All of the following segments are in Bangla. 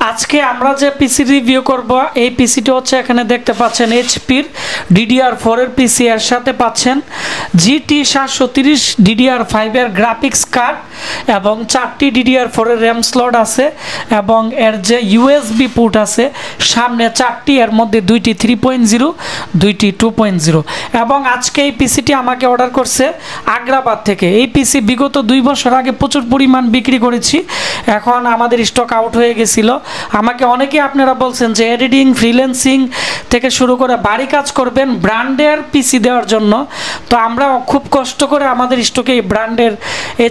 আজকে আমরা যে পিসি রিভিউ করব এই পিসিটি হচ্ছে এখানে দেখতে পাচ্ছেন এইচপির DDR4 এর পিসি এর সাথে পাচ্ছেন GT 730 DDR5 এর গ্রাফিক্স কার্ড এবং 4টি DDR4 এর RAM স্লট আছে এবং এর যে USB পোর্ট আছে সামনে 4টি, এর মধ্যে 2টি 3.0 2টি 2.0 এবং আজকে এই পিসিটি আমাকে অর্ডার করছে আগ্রাবাদ থেকে। এই পিসি বিগত 2 বছর আগে প্রচুর পরিমাণ বিক্রি করেছি, এখন আমাদের স্টক আউট হয়ে গেছিল। আমাকে অনেকে আপনারা বলছেন যে এডিটিং ফ্রিল্যান্সিং থেকে শুরু করে বাড়ি কাজ করবেন ব্র্যান্ডের পিসি দেওয়ার জন্য, তো আমরা খুব কষ্ট করে আমাদের স্টকে এই ব্র্যান্ডের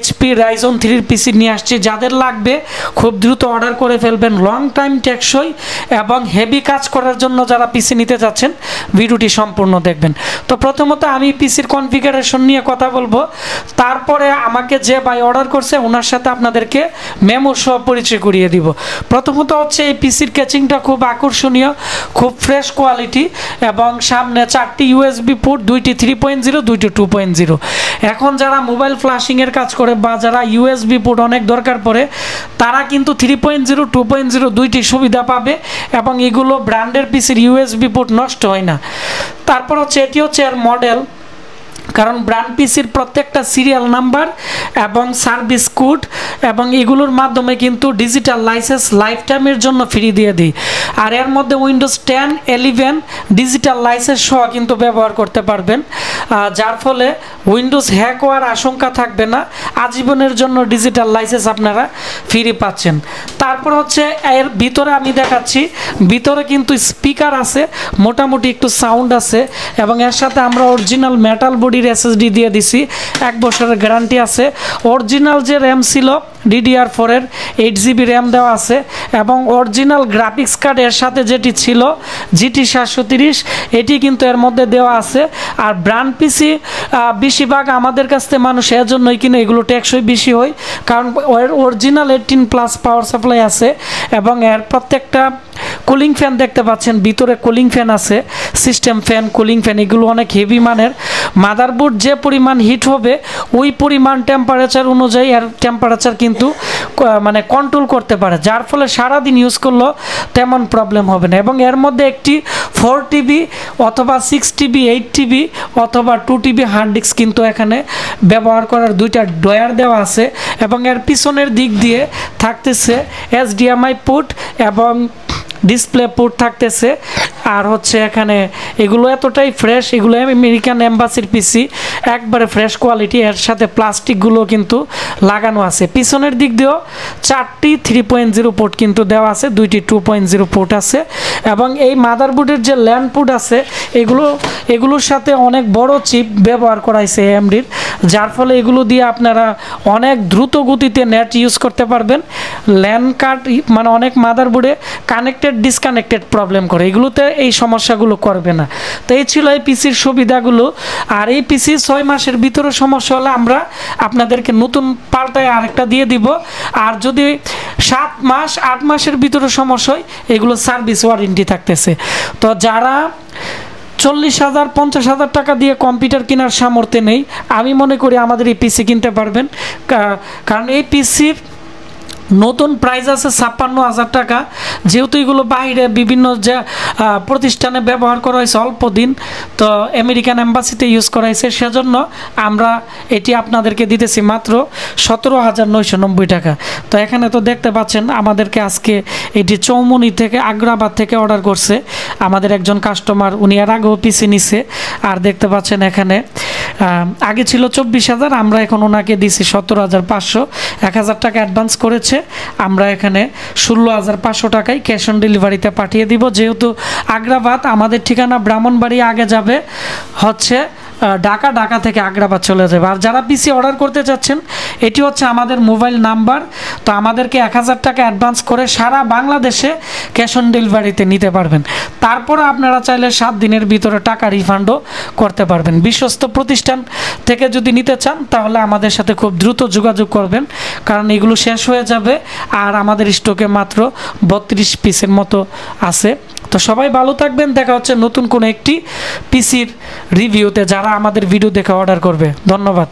HP Ryzen 3 পিসি নিয়ে আসছি। যাদের লাগবে খুব দ্রুত অর্ডার করে ফেলবেন, লং টাইম টেকসই এবং হেভি কাজ করার জন্য যারা পিসি নিতে যাচ্ছেন ভিডিওটি সম্পূর্ণ দেখবেন। তো প্রথমত আমি পিসির কনফিগারেশন নিয়ে কথা বলবো, তারপরে আমাকে যে ভাই অর্ডার করছে ওনার সাথে আপনাদেরকে মেমো সহ পরিচয় করিয়ে দিব। প্রথমত হচ্ছে এই পিসির ক্যাচিংটা খুব আকর্ষণীয়, খুব ফ্রেশ কোয়ালিটি এবং সামনে 4টি USB পোর্ট, 2টি 3.0 2টি 2.0। এখন যারা মোবাইল ফ্ল্যাশিংয়ের কাজ করে বা যারা USB পোর্ট অনেক দরকার পড়ে তারা কিন্তু 3.0 2.0 দুইটি সুবিধা পাবে এবং এগুলো ব্র্যান্ডের পিসির USB পোর্ট নষ্ট হয় না। তারপর হচ্ছে এটি হচ্ছে এর মডেল, কারণ ব্র্যান্ড পিসির প্রত্যেকটা সিরিয়াল নাম্বার এবং সার্ভিস কোড এবং এগুলোর মাধ্যমে কিন্তু ডিজিটাল লাইসেন্স লাইফ টাইমের জন্য ফ্রি দিয়ে দিই। আর এর মধ্যে উইন্ডোজ 10 11 ডিজিটাল লাইসেন্স সহ কিন্তু ব্যবহার করতে পারবেন, যার ফলে উইন্ডোজ হ্যাক হওয়ার আশঙ্কা থাকবে না, আজীবনের জন্য ডিজিটাল লাইসেন্স আপনারা ফ্রি পাচ্ছেন। তারপর হচ্ছে এর ভিতরে আমি দেখাচ্ছি, ভিতরে কিন্তু স্পিকার আছে, মোটামুটি একটু সাউন্ড আছে এবং এর সাথে আমরা অরিজিনাল মেটাল বডির SSD দিয়ে দিছি, 1 বছরের গ্যারান্টি আছে। অরিজিনাল যে র্যাম ছিল DDR4 এর 8GB র্যাম দেওয়া আছে এবং অরিজিনাল গ্রাফিক্স কার্ড এর সাথে যেটি ছিল GT 730 এটি কিন্তু এর মধ্যে দেওয়া আছে। আর ব্র্যান্ড পিসি বেশিরভাগ আমাদের কাছ থেকে মানুষ এর জন্যই কিনে, এগুলো টেকসই বেশি হয় কারণ অরিজিনাল 18+ পাওয়ার সাপ্লাই আছে এবং এর প্রত্যেকটা কুলিং ফ্যান দেখতে পাচ্ছেন, ভিতরে কুলিং ফ্যান আছে, সিস্টেম ফ্যান, কুলিং ফ্যান, এগুলো অনেক হেভি মানের। মাদারবোর্ড যে পরিমাণ হিট হবে ওই পরিমাণ টেম্পারেচার অনুযায়ী এর টেম্পারেচার কিন্তু মানে কন্ট্রোল করতে পারে, যার ফলে সারাদিন ইউজ করলেও তেমন প্রবলেম হবে না। এবং এর মধ্যে একটি 4TB অথবা 6TB 8TB অথবা 2TB হার্ড ডিস্ক কিন্তু এখানে ব্যবহার করার 2টা ড্রয়ার দেওয়া আছে এবং এর পিছনের দিক দিয়ে থাকতেছে HDMI পোর্ট এবং ডিসপ্লে পোর্ট থাকতেছে। আর হচ্ছে এখানে এগুলো এতটাই ফ্রেশ, এগুলো আমেরিকান এম্বাসির পিসি, একবারে ফ্রেশ কোয়ালিটি, এর সাথে প্লাস্টিকগুলো কিন্তু লাগানো আছে। পিছনের দিক দিয়েও 4টি 3.0 পোর্ট কিন্তু দেওয়া আছে, 2টি 2.0 পোর্ট আছে এবং এই মাদারবোর্ডের যে ল্যান্ড পোর্ট আছে এগুলোর সাথে অনেক বড় চিপ ব্যবহার করাইছে AMDর, যার ফলে এগুলো দিয়ে আপনারা অনেক দ্রুত গতিতে নেট ইউজ করতে পারবেন। ল্যান্ড কার্ড মানে অনেক মাদারবোর্ডে কানেক্টেড ডিসকানেক্টেড প্রবলেম করে, এগুলোতে এই সমস্যাগুলো করবে না। তো এই ছিল এই পিসির সুবিধাগুলো। আর এই পিসি 6 মাসের ভিতরে সমস্যা হলে আমরা আপনাদেরকে নতুন পাল্টায় আরেকটা দিয়ে দিব, আর যদি 7 মাস 8 মাসের ভিতরে সমস্যা হয় এগুলো সার্ভিস ওয়ারেন্টি থাকতেছে। তো যারা 40,000 50,000 টাকা দিয়ে কম্পিউটার কেনার সামর্থ্য নেই, আমি মনে করি আমাদের এই পিসি কিনতে পারবেন, কারণ এই পিসির নতুন প্রাইস আছে 56,000 টাকা। যেহেতু এগুলো বাইরে বিভিন্ন যে প্রতিষ্ঠানে ব্যবহার করা হয়েছে অল্প দিন, তো আমেরিকান এম্বাসিতে ইউজ করা হয়েছে, সেজন্য আমরা এটি আপনাদেরকে দিতেছি মাত্র 17,990 টাকা। তো এখানে তো দেখতে পাচ্ছেন আমাদেরকে আজকে এটি চৌমনি থেকে আগ্রাবাদ থেকে অর্ডার করছে আমাদের একজন কাস্টমার, উনি এর আগেও পিসি নিছে। আর দেখতে পাচ্ছেন এখানে আগে ছিল 24,000, আমরা এখন ওনাকে দিছি 17,500, 1,000 টাকা অ্যাডভান্স করেছে, আমরা এখানে 16,500 টাকায় ক্যাশ অন ডেলিভারিতে পাঠিয়ে দিব। যেহেতু আগ্রাবাদ, আমাদের ঠিকানা ব্রাহ্মণবাড়ি, আগে যাবে হচ্ছে ঢাকা থেকে আগ্রাবাদ চলে যাবে। আর যারা পিসি অর্ডার করতে চাচ্ছেন এটি হচ্ছে আমাদের মোবাইল নাম্বার, তো আমাদেরকে 1,000 টাকা অ্যাডভান্স করে সারা বাংলাদেশে ক্যাশ অন ডেলিভারিতে নিতে পারবেন। তারপর আপনারা চাইলে 7 দিনের ভিতরে টাকা রিফান্ডও করতে পারবেন। বিশ্বস্ত প্রতিষ্ঠান থেকে যদি নিতে চান তাহলে আমাদের সাথে খুব দ্রুত যোগাযোগ করবেন, কারণ এগুলো শেষ হয়ে যাবে আর আমাদের স্টকে মাত্র 32 পিসের মতো আছে। তো সবাই ভালো থাকবেন, দেখা হচ্ছে নতুন কোনো একটি পিসির রিভিউতে যারা আমাদের ভিডিও দেখে অর্ডার করবে। ধন্যবাদ।